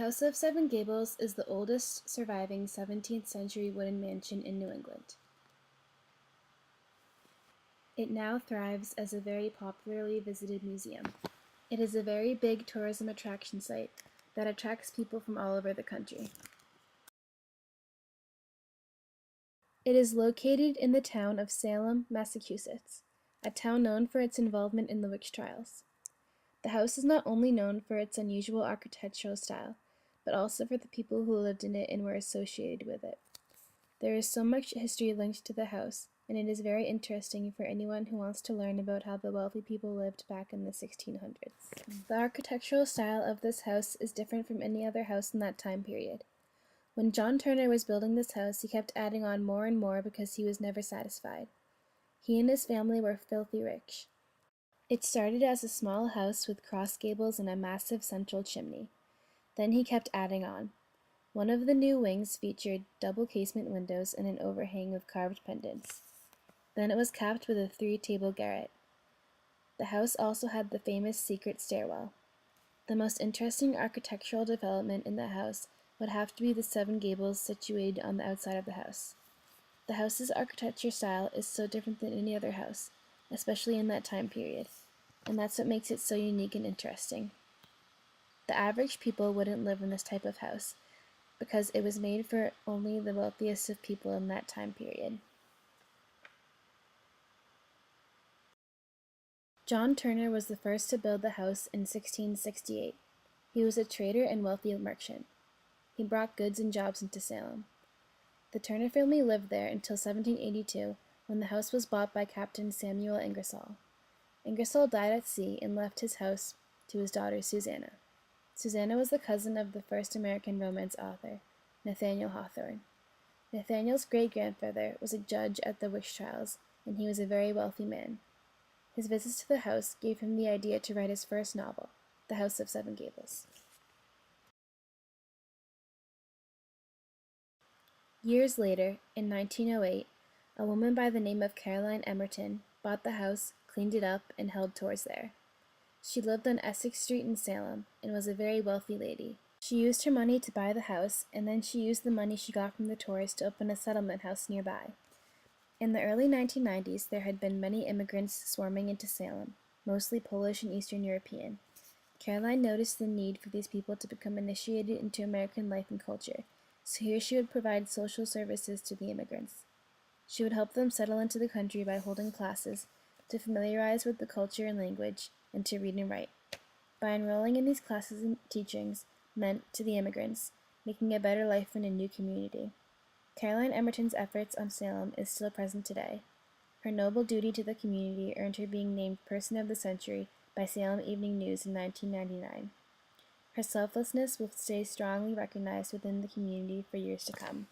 House of Seven Gables is the oldest surviving 17th century wooden mansion in New England. It now thrives as a very popularly visited museum. It is a very big tourism attraction site that attracts people from all over the country. It is located in the town of Salem, Massachusetts, a town known for its involvement in the witch trials. The house is not only known for its unusual architectural style, but also for the people who lived in it and were associated with it. There is so much history linked to the house, and it is very interesting for anyone who wants to learn about how the wealthy people lived back in the 1600s. The architectural style of this house is different from any other house in that time period. When John Turner was building this house, he kept adding on more and more because he was never satisfied. He and his family were filthy rich. It started as a small house with cross gables and a massive central chimney. Then he kept adding on. One of the new wings featured double casement windows and an overhang with carved pendants. Then it was capped with a 3-table garret. The house also had the famous secret stairwell. The most interesting architectural development in the house would have to be the 7 gables situated on the outside of the house. The house's architecture style is so different than any other house, especially in that time period, and that's what makes it so unique and interesting. The average people wouldn't live in this type of house, because it was made for only the wealthiest of people in that time period. John Turner was the first to build the house in 1668. He was a trader and wealthy merchant. He brought goods and jobs into Salem. The Turner family lived there until 1782, when the house was bought by Captain Samuel Ingersoll. Ingersoll died at sea and left his house to his daughter Susanna. Susanna was the cousin of the first American romance author, Nathaniel Hawthorne. Nathaniel's great-grandfather was a judge at the witch trials, and he was a very wealthy man. His visits to the house gave him the idea to write his first novel, The House of Seven Gables. Years later, in 1908, a woman by the name of Caroline Emerton bought the house, cleaned it up, and held tours there. She lived on Essex Street in Salem and was a very wealthy lady. She used her money to buy the house, and then she used the money she got from the tours to open a settlement house nearby. In the early 1990s, there had been many immigrants swarming into Salem, mostly Polish and Eastern European. Caroline noticed the need for these people to become initiated into American life and culture, so here she would provide social services to the immigrants. She would help them settle into the country by holding classes to familiarize with the culture and language, and to read and write. By enrolling in these classes and teachings meant, to the immigrants, making a better life in a new community. Caroline Emerton's efforts on Salem is still present today. Her noble duty to the community earned her being named Person of the Century by Salem Evening News in 1999. Her selflessness will stay strongly recognized within the community for years to come.